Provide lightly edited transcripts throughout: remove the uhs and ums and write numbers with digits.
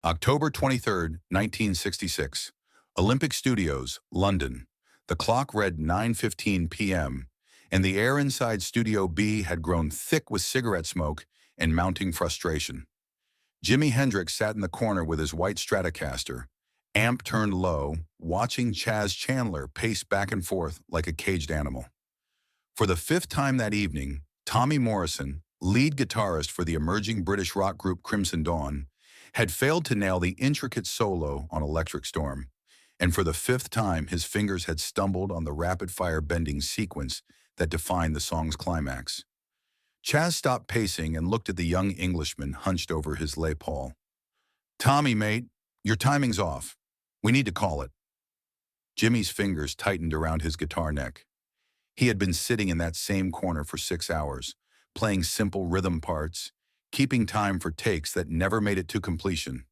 October 23rd, 1966. Olympic Studios, London. The clock read 9:15 p.m., and the air inside Studio B had grown thick with cigarette smoke and mounting frustration. Jimi Hendrix sat in the corner with his white Stratocaster, amp turned low, watching Chaz Chandler pace back and forth like a caged animal. For the fifth time that evening, Tommy Morrison, lead guitarist for the emerging British rock group Crimson Dawn, had failed to nail the intricate solo on Electric Storm, and for the fifth time his fingers had stumbled on the rapid-fire bending sequence that defined the song's climax. Chaz stopped pacing and looked at the young Englishman hunched over his Les Paul. "Tommy, mate, your timing's off. We need to call it." Jimmy's fingers tightened around his guitar neck. He had been sitting in that same corner for 6 hours, playing simple rhythm parts, keeping time for takes that never made it to completion.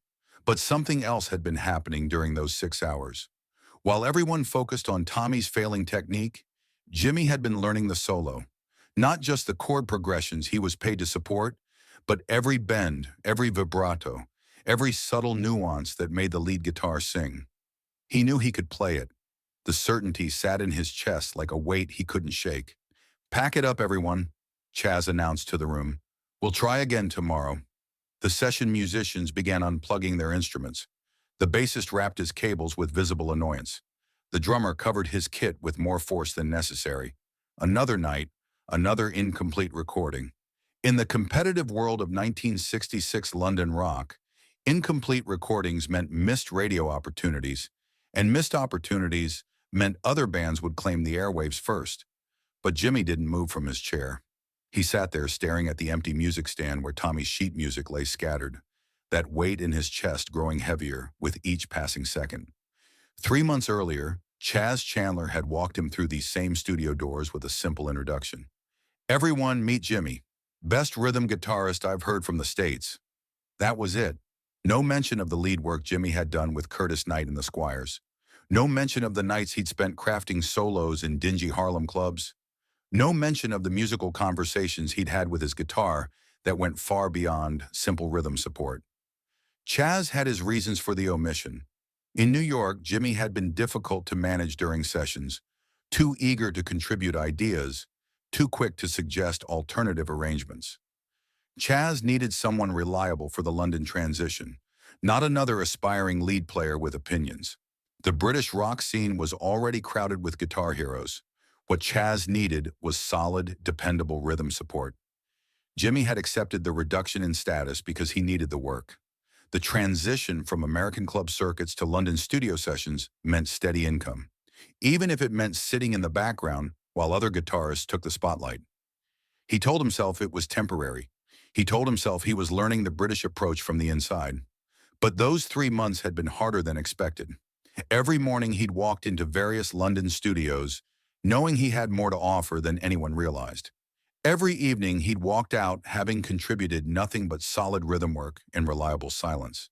But something else had been happening during those 6 hours. While everyone focused on Tommy's failing technique, Jimmy had been learning the solo. Not just the chord progressions he was paid to support, but every bend, every vibrato, every subtle nuance that made the lead guitar sing. He knew he could play it. The certainty sat in his chest like a weight he couldn't shake. "Pack it up, everyone," Chaz announced to the room. "We'll try again tomorrow." The session musicians began unplugging their instruments. The bassist wrapped his cables with visible annoyance. The drummer covered his kit with more force than necessary. Another night, another incomplete recording. In the competitive world of 1966 London rock, incomplete recordings meant missed radio opportunities, and missed opportunities meant other bands would claim the airwaves first. But Jimmy didn't move from his chair. He sat there staring at the empty music stand where Tommy's sheet music lay scattered, that weight in his chest growing heavier with each passing second. 3 months earlier, Chaz Chandler had walked him through these same studio doors with a simple introduction. "Everyone, meet Jimmy. Best rhythm guitarist I've heard from the States." That was it. No mention of the lead work Jimmy had done with Curtis Knight and the Squires. No mention of the nights he'd spent crafting solos in dingy Harlem clubs. No mention of the musical conversations he'd had with his guitar that went far beyond simple rhythm support. Chaz had his reasons for the omission. In New York, Jimmy had been difficult to manage during sessions, too eager to contribute ideas, too quick to suggest alternative arrangements. Chaz needed someone reliable for the London transition, not another aspiring lead player with opinions. The British rock scene was already crowded with guitar heroes. What Chaz needed was solid, dependable rhythm support. Jimmy had accepted the reduction in status because he needed the work. The transition from American club circuits to London studio sessions meant steady income, even if it meant sitting in the background while other guitarists took the spotlight. He told himself it was temporary. He told himself he was learning the British approach from the inside. But those 3 months had been harder than expected. Every morning he'd walked into various London studios, knowing he had more to offer than anyone realized. Every evening he'd walked out having contributed nothing but solid rhythm work and reliable silence.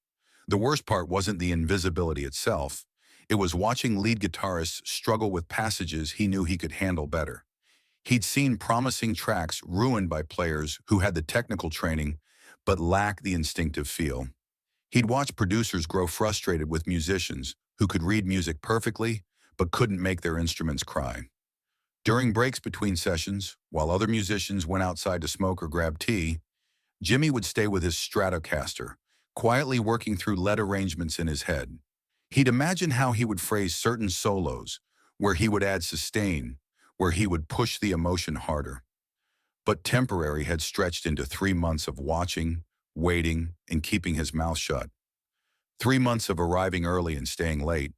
The worst part wasn't the invisibility itself. It was watching lead guitarists struggle with passages he knew he could handle better. He'd seen promising tracks ruined by players who had the technical training but lacked the instinctive feel. He'd watched producers grow frustrated with musicians who could read music perfectly but couldn't make their instruments cry. During breaks between sessions, while other musicians went outside to smoke or grab tea, Jimmy would stay with his Stratocaster, quietly working through lead arrangements in his head. He'd imagine how he would phrase certain solos, where he would add sustain, where he would push the emotion harder. But temporary had stretched into 3 months of watching, waiting, and keeping his mouth shut. 3 months of arriving early and staying late,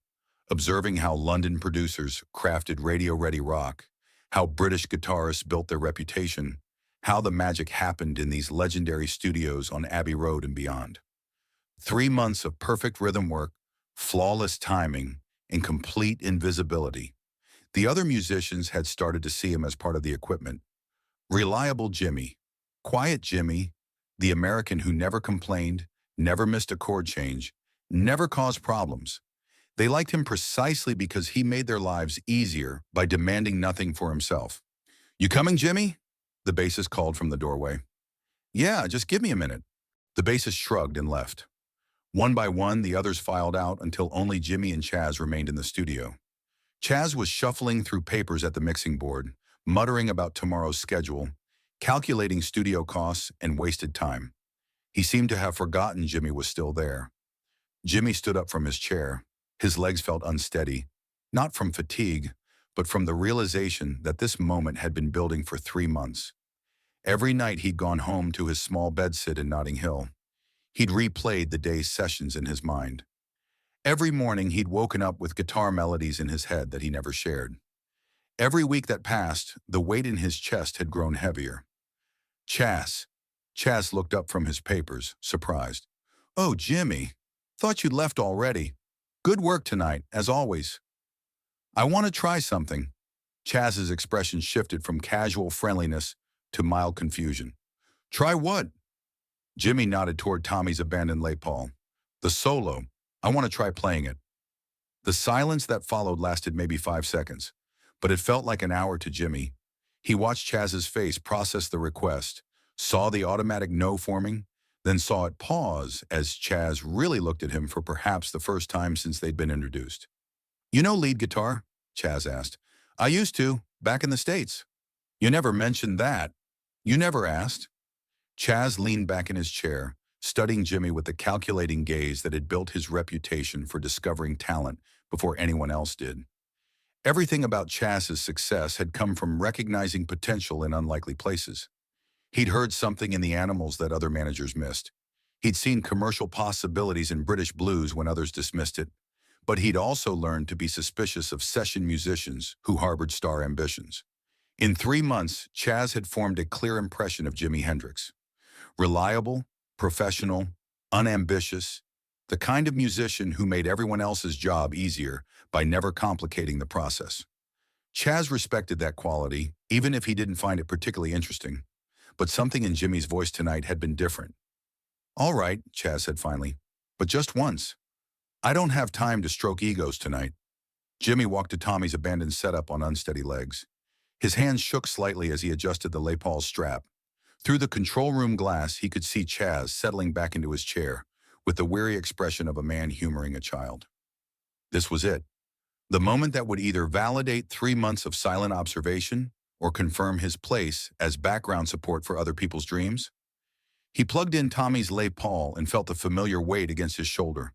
observing how London producers crafted radio-ready rock, how British guitarists built their reputation, how the magic happened in these legendary studios on Abbey Road and beyond. 3 months of perfect rhythm work, flawless timing, and complete invisibility. The other musicians had started to see him as part of the equipment. Reliable Jimmy, quiet Jimmy, the American who never complained, never missed a chord change, never caused problems. They liked him precisely because he made their lives easier by demanding nothing for himself. "You coming, Jimmy?" the bassist called from the doorway. "Yeah, just give me a minute." The bassist shrugged and left. One by one, the others filed out until only Jimmy and Chaz remained in the studio. Chaz was shuffling through papers at the mixing board, muttering about tomorrow's schedule, calculating studio costs, and wasted time. He seemed to have forgotten Jimmy was still there. Jimmy stood up from his chair. His legs felt unsteady, not from fatigue, but from the realization that this moment had been building for 3 months. Every night he'd gone home to his small bedsit in Notting Hill. He'd replayed the day's sessions in his mind. Every morning he'd woken up with guitar melodies in his head that he never shared. Every week that passed, the weight in his chest had grown heavier. Chaz. Chaz looked up from his papers, surprised. "Oh, Jimmy. Thought you'd left already. Good work tonight, as always." "I want to try something." Chaz's expression shifted from casual friendliness to mild confusion. "Try what?" Jimmy nodded toward Tommy's abandoned Les Paul. "The solo. I want to try playing it." The silence that followed lasted maybe 5 seconds, but it felt like an hour to Jimmy. He watched Chaz's face process the request, saw the automatic no forming, then saw it pause as Chaz really looked at him for perhaps the first time since they'd been introduced. "You know lead guitar?" Chaz asked. "I used to, back in the States." "You never mentioned that." "You never asked." Chaz leaned back in his chair, studying Jimmy with the calculating gaze that had built his reputation for discovering talent before anyone else did. Everything about Chaz's success had come from recognizing potential in unlikely places. He'd heard something in the animals that other managers missed. He'd seen commercial possibilities in British blues when others dismissed it. But he'd also learned to be suspicious of session musicians who harbored star ambitions. In 3 months, Chaz had formed a clear impression of Jimi Hendrix. Reliable, professional, unambitious, the kind of musician who made everyone else's job easier by never complicating the process. Chaz respected that quality, even if he didn't find it particularly interesting. But something in Jimmy's voice tonight had been different. "All right," Chaz said finally, "but just once. I don't have time to stroke egos tonight." Jimmy walked to Tommy's abandoned setup on unsteady legs. His hands shook slightly as he adjusted the Les Paul's strap. Through the control room glass, he could see Chaz settling back into his chair, with the weary expression of a man humoring a child. This was it. The moment that would either validate 3 months of silent observation or confirm his place as background support for other people's dreams. He plugged in Tommy's Les Paul and felt the familiar weight against his shoulder.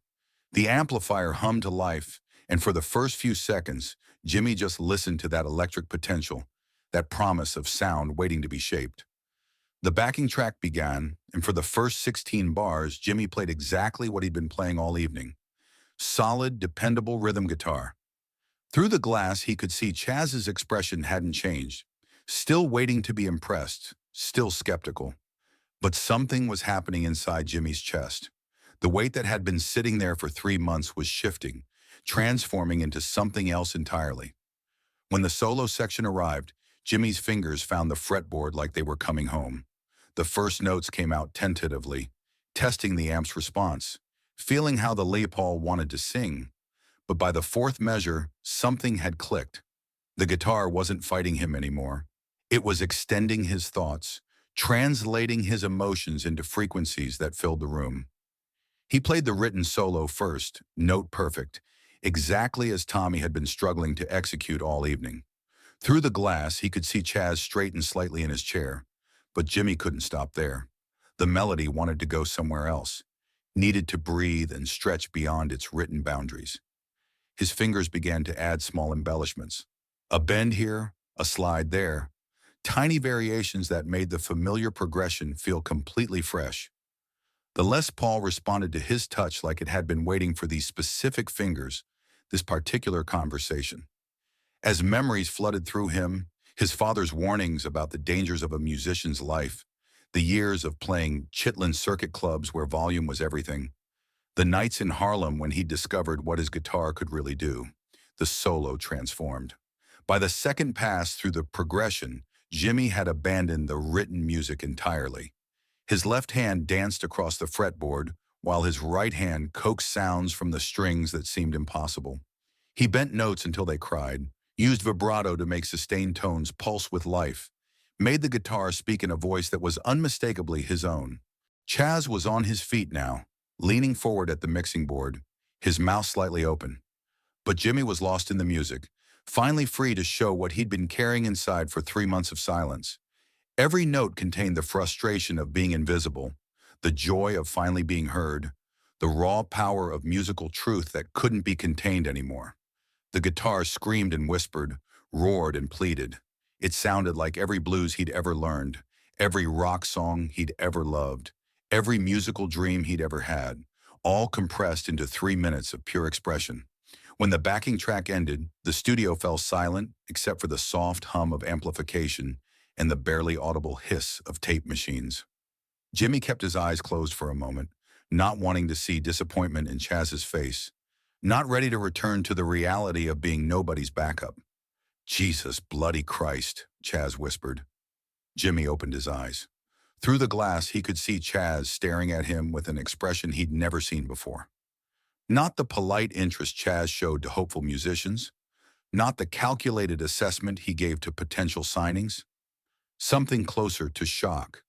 The amplifier hummed to life, and for the first few seconds, Jimmy just listened to that electric potential, that promise of sound waiting to be shaped. The backing track began, and for the first 16 bars, Jimmy played exactly what he'd been playing all evening. Solid, dependable rhythm guitar. Through the glass, he could see Chaz's expression hadn't changed. Still waiting to be impressed, still skeptical. But something was happening inside Jimmy's chest. The weight that had been sitting there for 3 months was shifting, transforming into something else entirely. When the solo section arrived, Jimmy's fingers found the fretboard like they were coming home. The first notes came out tentatively, testing the amp's response, feeling how the Les Paul wanted to sing. But by the fourth measure, something had clicked. The guitar wasn't fighting him anymore. It was extending his thoughts, translating his emotions into frequencies that filled the room. He played the written solo first, note perfect, exactly as Tommy had been struggling to execute all evening. Through the glass, he could see Chaz straighten slightly in his chair, but Jimmy couldn't stop there. The melody wanted to go somewhere else, needed to breathe and stretch beyond its written boundaries. His fingers began to add small embellishments. A bend here, a slide there, tiny variations that made the familiar progression feel completely fresh. The Les Paul responded to his touch like it had been waiting for these specific fingers, this particular conversation. As memories flooded through him, his father's warnings about the dangers of a musician's life, the years of playing Chitlin circuit clubs where volume was everything, the nights in Harlem when he discovered what his guitar could really do, the solo transformed. By the second pass through the progression, Jimmy had abandoned the written music entirely. His left hand danced across the fretboard, while his right hand coaxed sounds from the strings that seemed impossible. He bent notes until they cried, used vibrato to make sustained tones pulse with life, made the guitar speak in a voice that was unmistakably his own. Chaz was on his feet now, leaning forward at the mixing board, his mouth slightly open. But Jimmy was lost in the music, finally free to show what he'd been carrying inside for 3 months of silence. Every note contained the frustration of being invisible, the joy of finally being heard, the raw power of musical truth that couldn't be contained anymore. The guitar screamed and whispered, roared and pleaded. It sounded like every blues he'd ever learned, every rock song he'd ever loved, every musical dream he'd ever had, all compressed into 3 minutes of pure expression. When the backing track ended, the studio fell silent except for the soft hum of amplification and the barely audible hiss of tape machines. Jimmy kept his eyes closed for a moment, not wanting to see disappointment in Chaz's face, not ready to return to the reality of being nobody's backup. "Jesus bloody Christ," Chaz whispered. Jimmy opened his eyes. Through the glass, he could see Chaz staring at him with an expression he'd never seen before. Not the polite interest Chaz showed to hopeful musicians, not the calculated assessment he gave to potential signings. Something closer to shock.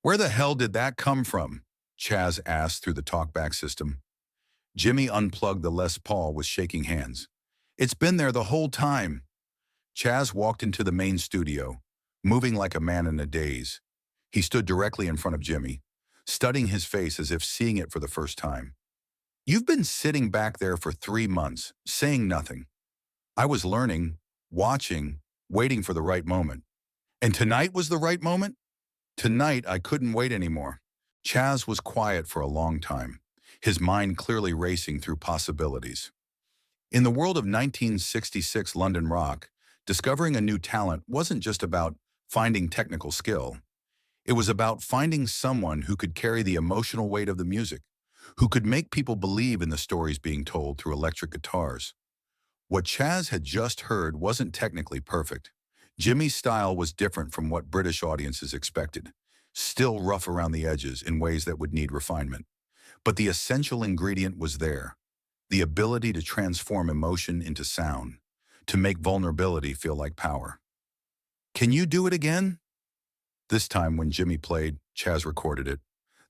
"Where the hell did that come from?" Chaz asked through the talkback system. Jimmy unplugged the Les Paul with shaking hands. "It's been there the whole time." Chaz walked into the main studio, moving like a man in a daze. He stood directly in front of Jimmy, studying his face as if seeing it for the first time. "You've been sitting back there for 3 months, saying nothing. I was learning, watching, waiting for the right moment. And tonight was the right moment? Tonight, I couldn't wait anymore." Chaz was quiet for a long time, his mind clearly racing through possibilities. In the world of 1966 London rock, discovering a new talent wasn't just about finding technical skill. It was about finding someone who could carry the emotional weight of the music, who could make people believe in the stories being told through electric guitars. What Chaz had just heard wasn't technically perfect. Jimmy's style was different from what British audiences expected, still rough around the edges in ways that would need refinement. But the essential ingredient was there, the ability to transform emotion into sound, to make vulnerability feel like power. "Can you do it again?" This time when Jimmy played, Chaz recorded it.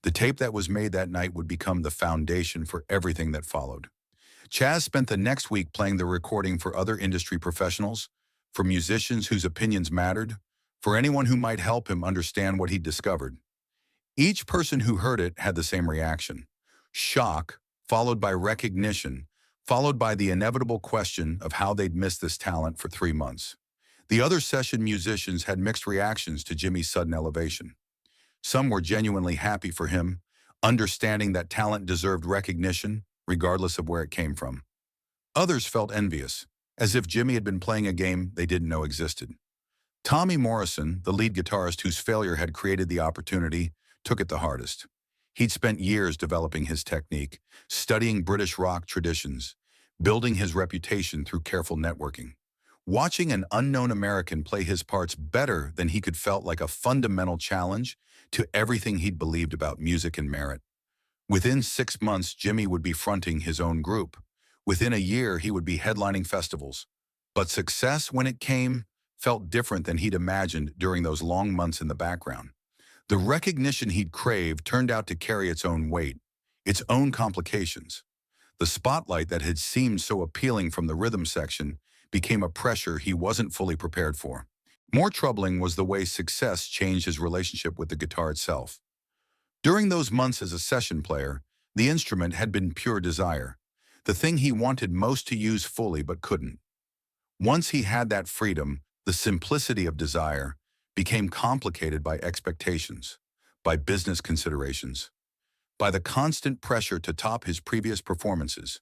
The tape that was made that night would become the foundation for everything that followed. Chaz spent the next week playing the recording for other industry professionals, for musicians whose opinions mattered, for anyone who might help him understand what he'd discovered. Each person who heard it had the same reaction: shock, followed by recognition, followed by the inevitable question of how they'd missed this talent for 3 months. The other session musicians had mixed reactions to Jimmy's sudden elevation. Some were genuinely happy for him, understanding that talent deserved recognition, regardless of where it came from. Others felt envious, as if Jimmy had been playing a game they didn't know existed. Tommy Morrison, the lead guitarist whose failure had created the opportunity, took it the hardest. He'd spent years developing his technique, studying British rock traditions, building his reputation through careful networking. Watching an unknown American play his parts better than he could felt like a fundamental challenge to everything he'd believed about music and merit. Within 6 months, Jimmy would be fronting his own group. Within a year, he would be headlining festivals. But success, when it came, felt different than he'd imagined during those long months in the background. The recognition he'd craved turned out to carry its own weight, its own complications. The spotlight that had seemed so appealing from the rhythm section became a pressure he wasn't fully prepared for. More troubling was the way success changed his relationship with the guitar itself. During those months as a session player, the instrument had been pure desire, the thing he wanted most to use fully but couldn't. Once he had that freedom, the simplicity of desire became complicated by expectations, by business considerations, by the constant pressure to top his previous performances.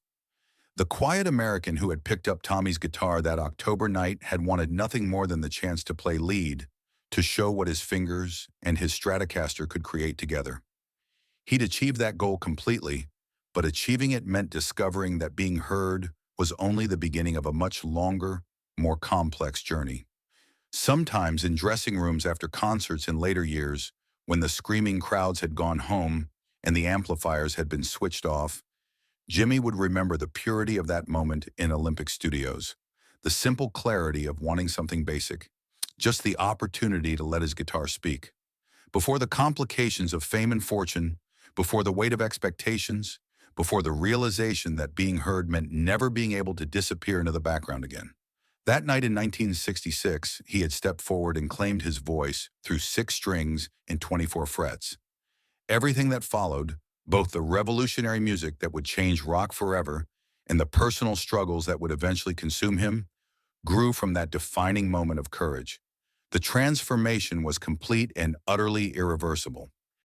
The quiet American who had picked up Tommy's guitar that October night had wanted nothing more than the chance to play lead, to show what his fingers and his Stratocaster could create together. He'd achieved that goal completely, but achieving it meant discovering that being heard was only the beginning of a much longer, more complex journey. Sometimes in dressing rooms after concerts in later years, when the screaming crowds had gone home and the amplifiers had been switched off, Jimmy would remember the purity of that moment in Olympic Studios, the simple clarity of wanting something basic, just the opportunity to let his guitar speak. Before the complications of fame and fortune, before the weight of expectations, before the realization that being heard meant never being able to disappear into the background again. That night in 1966, he had stepped forward and claimed his voice through 6 strings and 24 frets. Everything that followed, both the revolutionary music that would change rock forever and the personal struggles that would eventually consume him, grew from that defining moment of courage. The transformation was complete and utterly irreversible.